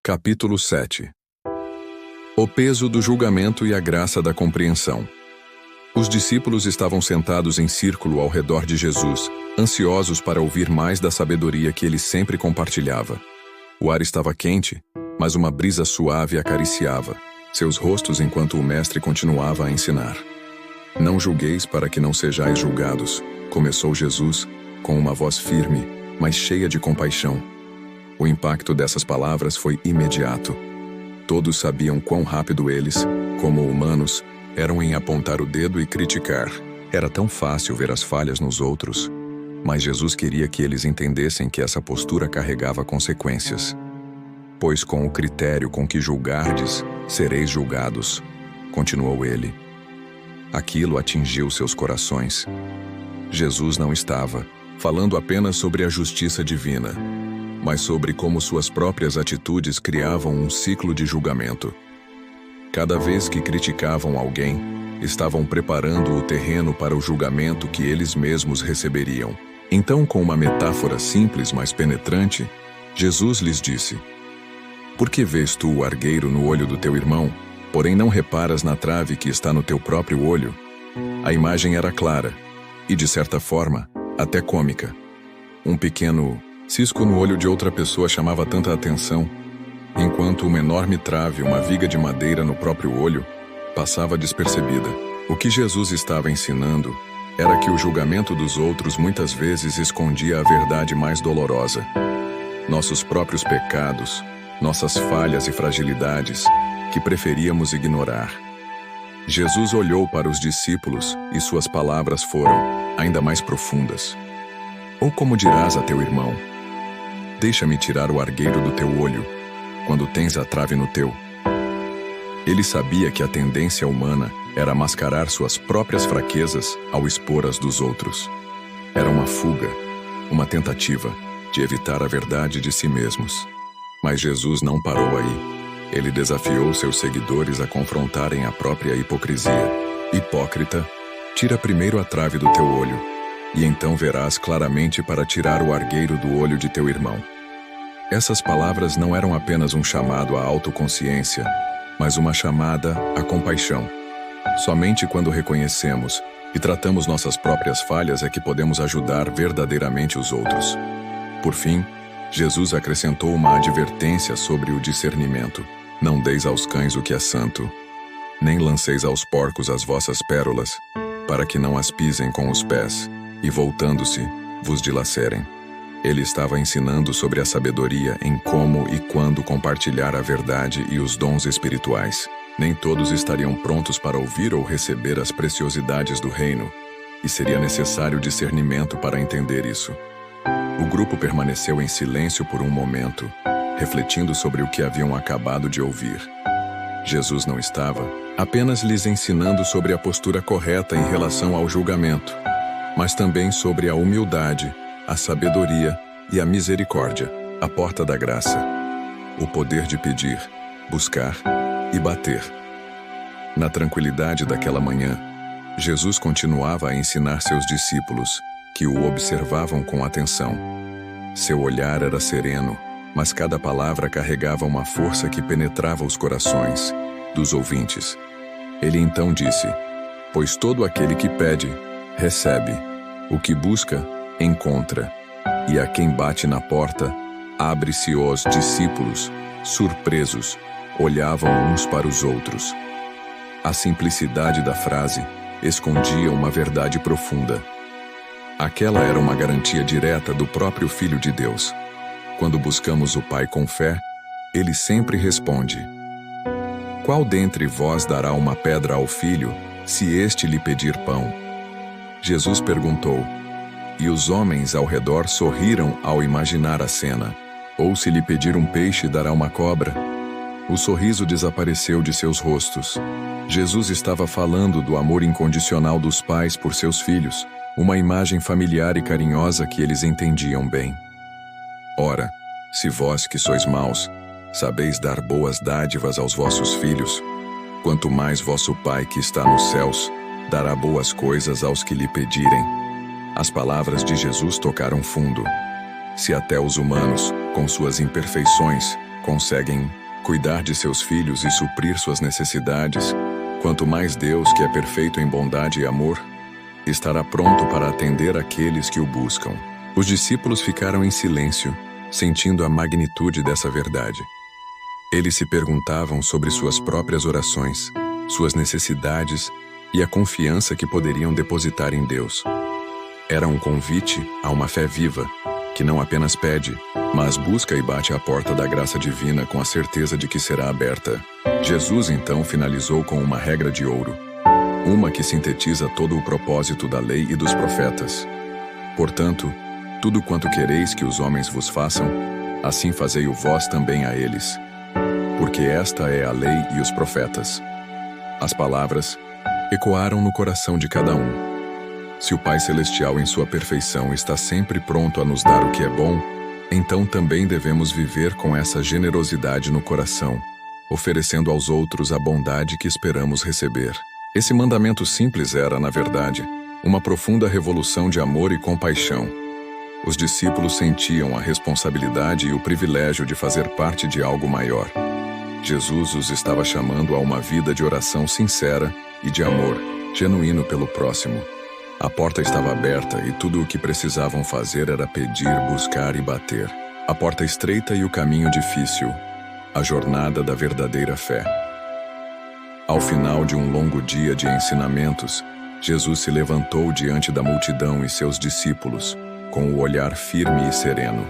Capítulo 7. O peso do julgamento e a graça da compreensão. Os discípulos estavam sentados em círculo ao redor de Jesus, ansiosos para ouvir mais da sabedoria que ele sempre compartilhava. O ar estava quente, mas uma brisa suave acariciava seus rostos enquanto o mestre continuava a ensinar. Não julgueis para que não sejais julgados, começou Jesus, com uma voz firme, mas cheia de compaixão. O impacto dessas palavras foi imediato. Todos sabiam quão rápido eles, como humanos, eram em apontar o dedo e criticar. Era tão fácil ver as falhas nos outros, mas Jesus queria que eles entendessem que essa postura carregava consequências. Pois com o critério com que julgardes, sereis julgados, continuou ele. Aquilo atingiu seus corações. Jesus não estava falando apenas sobre a justiça divina, mas sobre como suas próprias atitudes criavam um ciclo de julgamento. Cada vez que criticavam alguém, estavam preparando o terreno para o julgamento que eles mesmos receberiam. Então, com uma metáfora simples, mas penetrante, Jesus lhes disse: Por que vês tu o argueiro no olho do teu irmão, porém não reparas na trave que está no teu próprio olho? A imagem era clara, e de certa forma, até cômica. Um pequeno cisco no olho de outra pessoa chamava tanta atenção, enquanto uma enorme trave, uma viga de madeira no próprio olho, passava despercebida. O que Jesus estava ensinando era que o julgamento dos outros muitas vezes escondia a verdade mais dolorosa. Nossos próprios pecados, nossas falhas e fragilidades, que preferíamos ignorar. Jesus olhou para os discípulos e suas palavras foram ainda mais profundas. Ou como dirás a teu irmão: Deixa-me tirar o argueiro do teu olho, quando tens a trave no teu. Ele sabia que a tendência humana era mascarar suas próprias fraquezas ao expor as dos outros. Era uma fuga, uma tentativa de evitar a verdade de si mesmos. Mas Jesus não parou aí. Ele desafiou seus seguidores a confrontarem a própria hipocrisia. Hipócrita, tira primeiro a trave do teu olho, e então verás claramente para tirar o argueiro do olho de teu irmão. Essas palavras não eram apenas um chamado à autoconsciência, mas uma chamada à compaixão. Somente quando reconhecemos e tratamos nossas próprias falhas é que podemos ajudar verdadeiramente os outros. Por fim, Jesus acrescentou uma advertência sobre o discernimento. Não deis aos cães o que é santo, nem lanceis aos porcos as vossas pérolas, para que não as pisem com os pés, e voltando-se, vos dilacerem. Ele estava ensinando sobre a sabedoria em como e quando compartilhar a verdade e os dons espirituais. Nem todos estariam prontos para ouvir ou receber as preciosidades do reino, e seria necessário discernimento para entender isso. O grupo permaneceu em silêncio por um momento, refletindo sobre o que haviam acabado de ouvir. Jesus não estava apenas lhes ensinando sobre a postura correta em relação ao julgamento, mas também sobre a humildade, a sabedoria e a misericórdia, a porta da graça, o poder de pedir, buscar e bater. Na tranquilidade daquela manhã, Jesus continuava a ensinar seus discípulos, que o observavam com atenção. Seu olhar era sereno, mas cada palavra carregava uma força que penetrava os corações dos ouvintes. Ele então disse: Pois todo aquele que pede, recebe. O que busca, encontra. E a quem bate na porta, abre-se. Os discípulos, surpresos, olhavam uns para os outros. A simplicidade da frase escondia uma verdade profunda. Aquela era uma garantia direta do próprio Filho de Deus. Quando buscamos o Pai com fé, Ele sempre responde: Qual dentre vós dará uma pedra ao filho, se este lhe pedir pão? Jesus perguntou, e os homens ao redor sorriram ao imaginar a cena. Ou se lhe pedir um peixe, dará uma cobra? O sorriso desapareceu de seus rostos. Jesus estava falando do amor incondicional dos pais por seus filhos, uma imagem familiar e carinhosa que eles entendiam bem. Ora, se vós que sois maus, sabeis dar boas dádivas aos vossos filhos, quanto mais vosso Pai que está nos céus dará boas coisas aos que lhe pedirem. As palavras de Jesus tocaram fundo. Se até os humanos, com suas imperfeições, conseguem cuidar de seus filhos e suprir suas necessidades, quanto mais Deus, que é perfeito em bondade e amor, estará pronto para atender aqueles que o buscam. Os discípulos ficaram em silêncio, sentindo a magnitude dessa verdade. Eles se perguntavam sobre suas próprias orações, suas necessidades e a confiança que poderiam depositar em Deus. Era um convite a uma fé viva, que não apenas pede, mas busca e bate à porta da graça divina com a certeza de que será aberta. Jesus então finalizou com uma regra de ouro, uma que sintetiza todo o propósito da lei e dos profetas. Portanto, tudo quanto quereis que os homens vos façam, assim fazei-o vós também a eles. Porque esta é a lei e os profetas. As palavras ecoaram no coração de cada um. Se o Pai Celestial em sua perfeição está sempre pronto a nos dar o que é bom, então também devemos viver com essa generosidade no coração, oferecendo aos outros a bondade que esperamos receber. Esse mandamento simples era, na verdade, uma profunda revolução de amor e compaixão. Os discípulos sentiam a responsabilidade e o privilégio de fazer parte de algo maior. Jesus os estava chamando a uma vida de oração sincera e de amor genuíno pelo próximo. A porta estava aberta e tudo o que precisavam fazer era pedir, buscar e bater. A porta estreita e o caminho difícil, a jornada da verdadeira fé. Ao final de um longo dia de ensinamentos, Jesus se levantou diante da multidão e seus discípulos, com o olhar firme e sereno.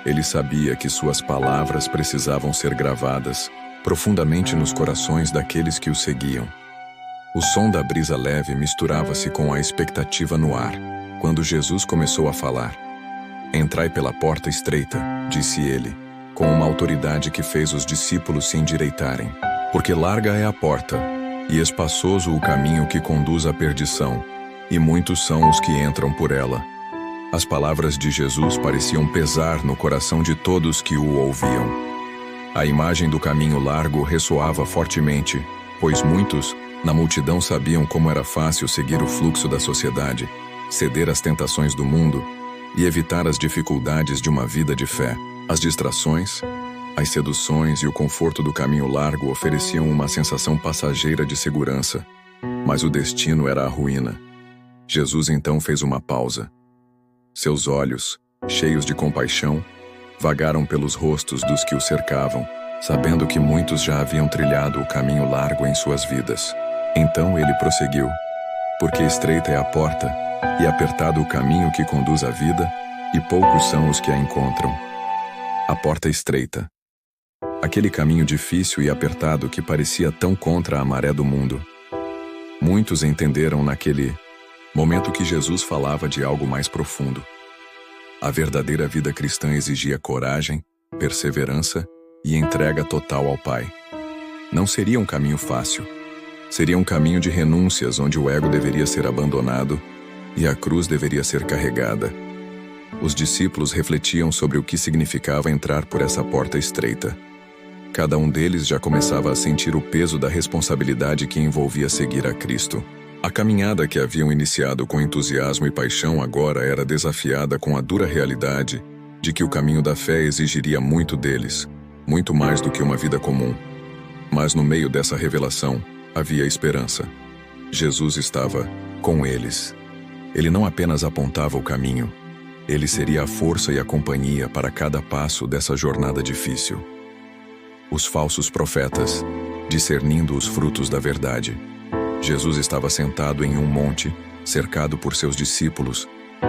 Ele sabia que suas palavras precisavam ser gravadas profundamente nos corações daqueles que o seguiam. O som da brisa leve misturava-se com a expectativa no ar, quando Jesus começou a falar. Entrai pela porta estreita, disse ele, com uma autoridade que fez os discípulos se endireitarem. Porque larga é a porta, e espaçoso o caminho que conduz à perdição, e muitos são os que entram por ela. As palavras de Jesus pareciam pesar no coração de todos que o ouviam. A imagem do caminho largo ressoava fortemente, pois muitos, na multidão, sabiam como era fácil seguir o fluxo da sociedade, ceder às tentações do mundo e evitar as dificuldades de uma vida de fé. As distrações, as seduções e o conforto do caminho largo ofereciam uma sensação passageira de segurança, mas o destino era a ruína. Jesus então fez uma pausa. Seus olhos, cheios de compaixão, vagaram pelos rostos dos que o cercavam, sabendo que muitos já haviam trilhado o caminho largo em suas vidas. Então ele prosseguiu: porque estreita é a porta, e apertado o caminho que conduz à vida, e poucos são os que a encontram. A porta estreita. Aquele caminho difícil e apertado que parecia tão contra a maré do mundo. Muitos entenderam naquele momento que Jesus falava de algo mais profundo. A verdadeira vida cristã exigia coragem, perseverança e entrega total ao Pai. Não seria um caminho fácil. Seria um caminho de renúncias onde o ego deveria ser abandonado e a cruz deveria ser carregada. Os discípulos refletiam sobre o que significava entrar por essa porta estreita. Cada um deles já começava a sentir o peso da responsabilidade que envolvia seguir a Cristo. A caminhada que haviam iniciado com entusiasmo e paixão agora era desafiada com a dura realidade de que o caminho da fé exigiria muito deles, muito mais do que uma vida comum. Mas no meio dessa revelação, havia esperança. Jesus estava com eles. Ele não apenas apontava o caminho, ele seria a força e a companhia para cada passo dessa jornada difícil. Os falsos profetas, discernindo os frutos da verdade. Jesus estava sentado em um monte, cercado por seus discípulos,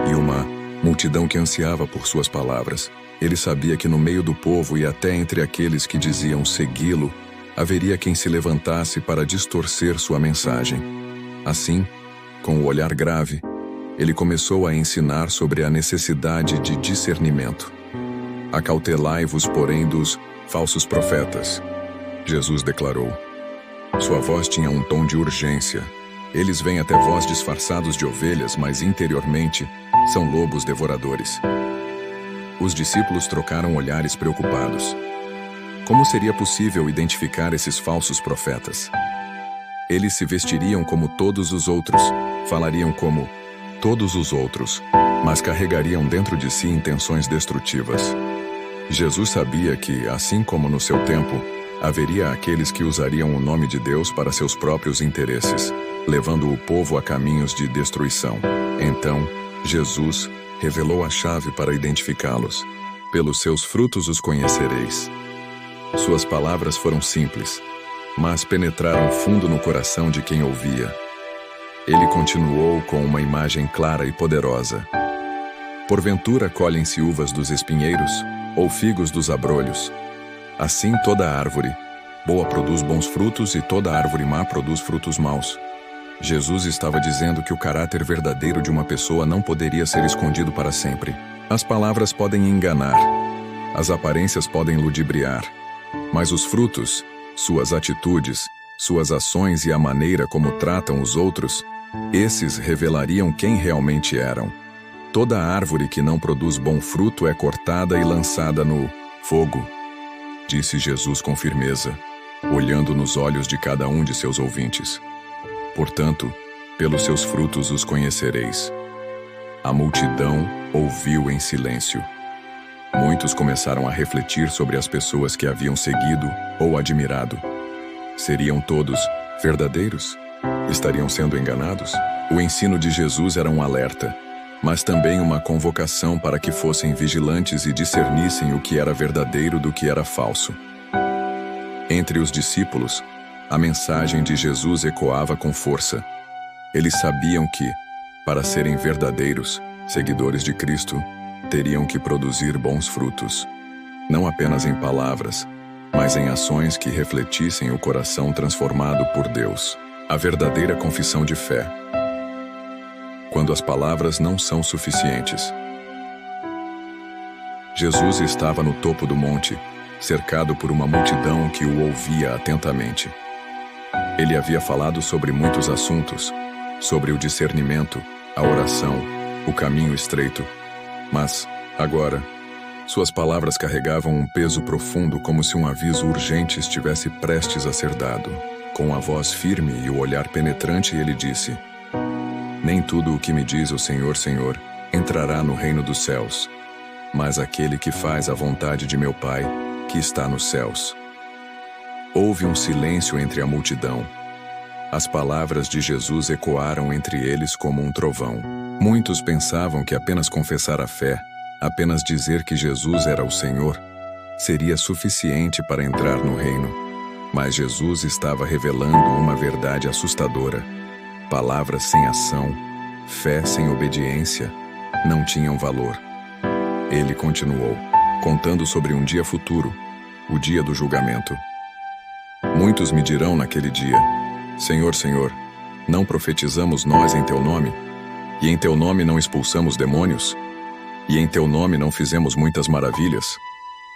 e uma multidão que ansiava por suas palavras. Ele sabia que no meio do povo e até entre aqueles que diziam segui-lo, haveria quem se levantasse para distorcer sua mensagem. Assim, com o olhar grave, ele começou a ensinar sobre a necessidade de discernimento. Acautelai-vos, porém, dos falsos profetas, Jesus declarou. Sua voz tinha um tom de urgência. Eles vêm até vós disfarçados de ovelhas, mas interiormente são lobos devoradores. Os discípulos trocaram olhares preocupados. Como seria possível identificar esses falsos profetas? Eles se vestiriam como todos os outros, falariam como todos os outros, mas carregariam dentro de si intenções destrutivas. Jesus sabia que, assim como no seu tempo, haveria aqueles que usariam o nome de Deus para seus próprios interesses, levando o povo a caminhos de destruição. Então, Jesus revelou a chave para identificá-los. Pelos seus frutos os conhecereis. Suas palavras foram simples, mas penetraram fundo no coração de quem ouvia. Ele continuou com uma imagem clara e poderosa. Porventura colhem-se uvas dos espinheiros, ou figos dos abrolhos. Assim toda árvore boa produz bons frutos e toda árvore má produz frutos maus. Jesus estava dizendo que o caráter verdadeiro de uma pessoa não poderia ser escondido para sempre. As palavras podem enganar, as aparências podem ludibriar, mas os frutos, suas atitudes, suas ações e a maneira como tratam os outros, esses revelariam quem realmente eram. Toda árvore que não produz bom fruto é cortada e lançada no fogo, disse Jesus com firmeza, olhando nos olhos de cada um de seus ouvintes. Portanto, pelos seus frutos os conhecereis. A multidão ouviu em silêncio. Muitos começaram a refletir sobre as pessoas que haviam seguido ou admirado. Seriam todos verdadeiros? Estariam sendo enganados? O ensino de Jesus era um alerta, mas também uma convocação para que fossem vigilantes e discernissem o que era verdadeiro do que era falso. Entre os discípulos, a mensagem de Jesus ecoava com força. Eles sabiam que, para serem verdadeiros seguidores de Cristo, teriam que produzir bons frutos, não apenas em palavras, mas em ações que refletissem o coração transformado por Deus. A verdadeira confissão de fé. Quando as palavras não são suficientes. Jesus estava no topo do monte, cercado por uma multidão que o ouvia atentamente. Ele havia falado sobre muitos assuntos, sobre o discernimento, a oração, o caminho estreito. Mas, agora, suas palavras carregavam um peso profundo, como se um aviso urgente estivesse prestes a ser dado. Com a voz firme e o olhar penetrante, ele disse: Nem tudo o que me diz o Senhor, Senhor, entrará no reino dos céus, mas aquele que faz a vontade de meu Pai, que está nos céus. Houve um silêncio entre a multidão. As palavras de Jesus ecoaram entre eles como um trovão. Muitos pensavam que apenas confessar a fé, apenas dizer que Jesus era o Senhor, seria suficiente para entrar no reino. Mas Jesus estava revelando uma verdade assustadora. Palavras sem ação, fé sem obediência, não tinham valor. Ele continuou, contando sobre um dia futuro, o dia do julgamento. Muitos me dirão naquele dia: Senhor, Senhor, não profetizamos nós em teu nome? E em teu nome não expulsamos demônios? E em teu nome não fizemos muitas maravilhas?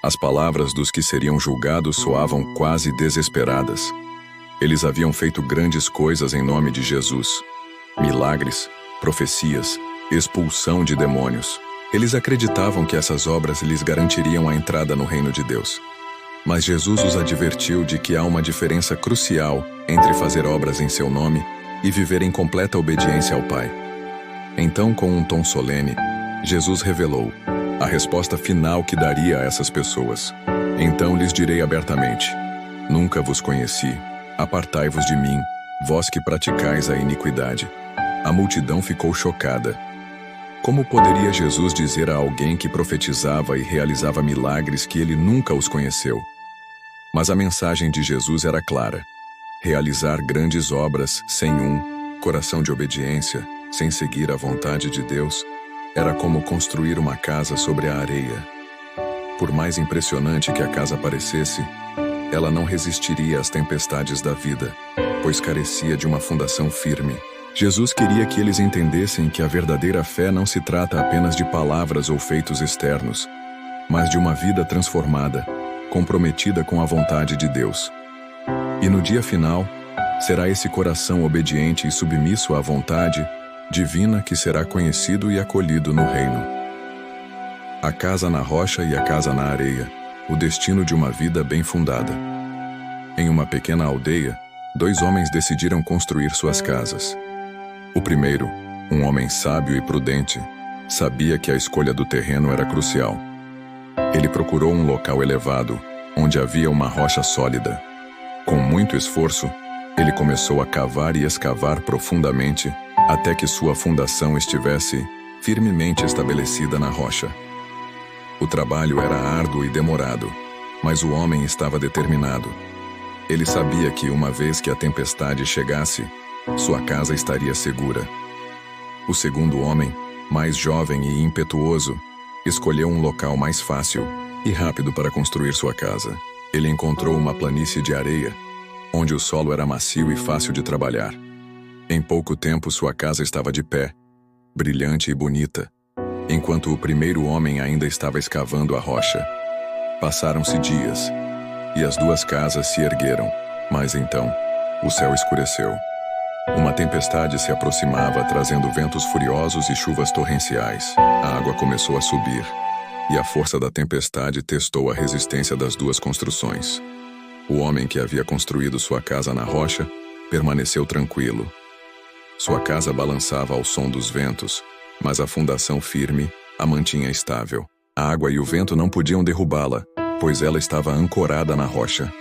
As palavras dos que seriam julgados soavam quase desesperadas. Eles haviam feito grandes coisas em nome de Jesus. Milagres, profecias, expulsão de demônios. Eles acreditavam que essas obras lhes garantiriam a entrada no reino de Deus. Mas Jesus os advertiu de que há uma diferença crucial entre fazer obras em seu nome e viver em completa obediência ao Pai. Então, com um tom solene, Jesus revelou a resposta final que daria a essas pessoas. Então lhes direi abertamente: Nunca vos conheci, apartai-vos de mim, vós que praticais a iniquidade. A multidão ficou chocada. Como poderia Jesus dizer a alguém que profetizava e realizava milagres que ele nunca os conheceu? Mas a mensagem de Jesus era clara: realizar grandes obras sem um coração de obediência, sem seguir a vontade de Deus, era como construir uma casa sobre a areia. Por mais impressionante que a casa parecesse, ela não resistiria às tempestades da vida, pois carecia de uma fundação firme. Jesus queria que eles entendessem que a verdadeira fé não se trata apenas de palavras ou feitos externos, mas de uma vida transformada, comprometida com a vontade de Deus. E no dia final, será esse coração obediente e submisso à vontade divina que será conhecido e acolhido no reino. A casa na rocha e a casa na areia, o destino de uma vida bem fundada. Em uma pequena aldeia, 2 homens decidiram construir suas casas. O primeiro, um homem sábio e prudente, sabia que a escolha do terreno era crucial. Ele procurou um local elevado, onde havia uma rocha sólida. Com muito esforço, ele começou a cavar e escavar profundamente, até que sua fundação estivesse firmemente estabelecida na rocha. O trabalho era árduo e demorado, mas o homem estava determinado. Ele sabia que, uma vez que a tempestade chegasse, sua casa estaria segura. O segundo homem, mais jovem e impetuoso, escolheu um local mais fácil e rápido para construir sua casa. Ele encontrou uma planície de areia, onde o solo era macio e fácil de trabalhar. Em pouco tempo, sua casa estava de pé, brilhante e bonita, enquanto o primeiro homem ainda estava escavando a rocha. Passaram-se dias, e as duas casas se ergueram, mas então o céu escureceu. Uma tempestade se aproximava, trazendo ventos furiosos e chuvas torrenciais. A água começou a subir, e a força da tempestade testou a resistência das duas construções. O homem que havia construído sua casa na rocha permaneceu tranquilo. Sua casa balançava ao som dos ventos, mas a fundação firme a mantinha estável. A água e o vento não podiam derrubá-la, pois ela estava ancorada na rocha.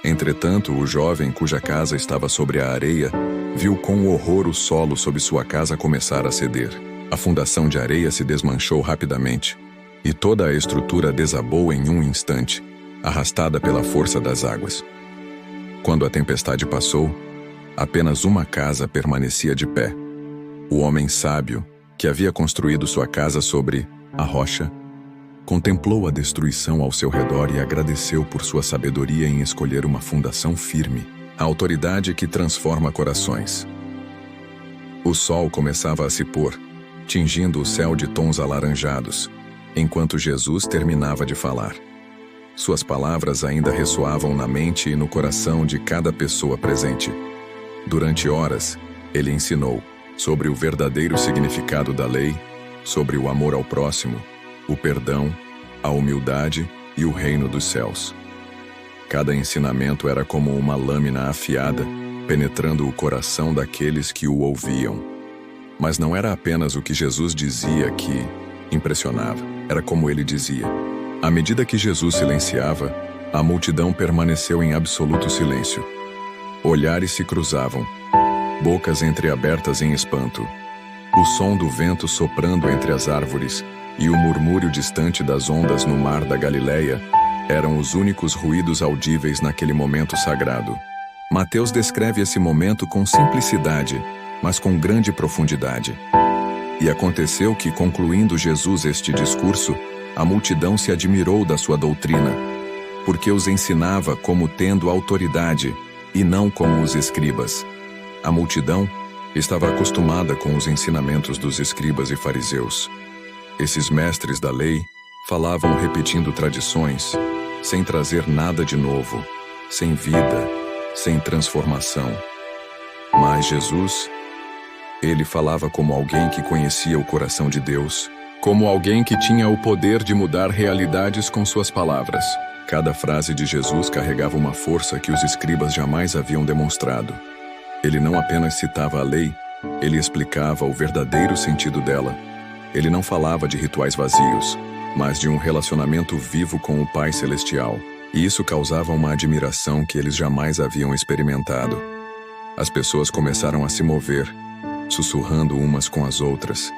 Entretanto, o jovem cuja casa estava sobre a areia viu com horror o solo sob sua casa começar a ceder. A fundação de areia se desmanchou rapidamente, e toda a estrutura desabou em um instante, arrastada pela força das águas. Quando a tempestade passou, apenas uma casa permanecia de pé. O homem sábio, que havia construído sua casa sobre a rocha, contemplou a destruição ao seu redor e agradeceu por sua sabedoria em escolher uma fundação firme, a autoridade que transforma corações. O sol começava a se pôr, tingindo o céu de tons alaranjados, enquanto Jesus terminava de falar. Suas palavras ainda ressoavam na mente e no coração de cada pessoa presente. Durante horas, ele ensinou sobre o verdadeiro significado da lei, sobre o amor ao próximo, o perdão, a humildade e o reino dos céus. Cada ensinamento era como uma lâmina afiada, penetrando o coração daqueles que o ouviam. Mas não era apenas o que Jesus dizia que impressionava, era como ele dizia. À medida que Jesus silenciava, a multidão permaneceu em absoluto silêncio. Olhares se cruzavam, bocas entreabertas em espanto. O som do vento soprando entre as árvores e o murmúrio distante das ondas no mar da Galileia eram os únicos ruídos audíveis naquele momento sagrado. Mateus descreve esse momento com simplicidade, mas com grande profundidade. E aconteceu que, concluindo Jesus este discurso, a multidão se admirou da sua doutrina, porque os ensinava como tendo autoridade e não como os escribas. A multidão estava acostumada com os ensinamentos dos escribas e fariseus. Esses mestres da lei falavam repetindo tradições, sem trazer nada de novo, sem vida, sem transformação. Mas Jesus, ele falava como alguém que conhecia o coração de Deus, como alguém que tinha o poder de mudar realidades com suas palavras. Cada frase de Jesus carregava uma força que os escribas jamais haviam demonstrado. Ele não apenas citava a lei, ele explicava o verdadeiro sentido dela. Ele não falava de rituais vazios, mas de um relacionamento vivo com o Pai Celestial. E isso causava uma admiração que eles jamais haviam experimentado. As pessoas começaram a se mover, sussurrando umas com as outras.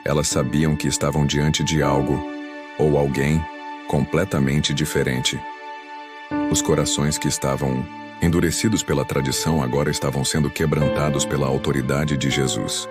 Elas sabiam que estavam diante de algo, ou alguém, completamente diferente. Os corações que estavam endurecidos pela tradição agora estavam sendo quebrantados pela autoridade de Jesus.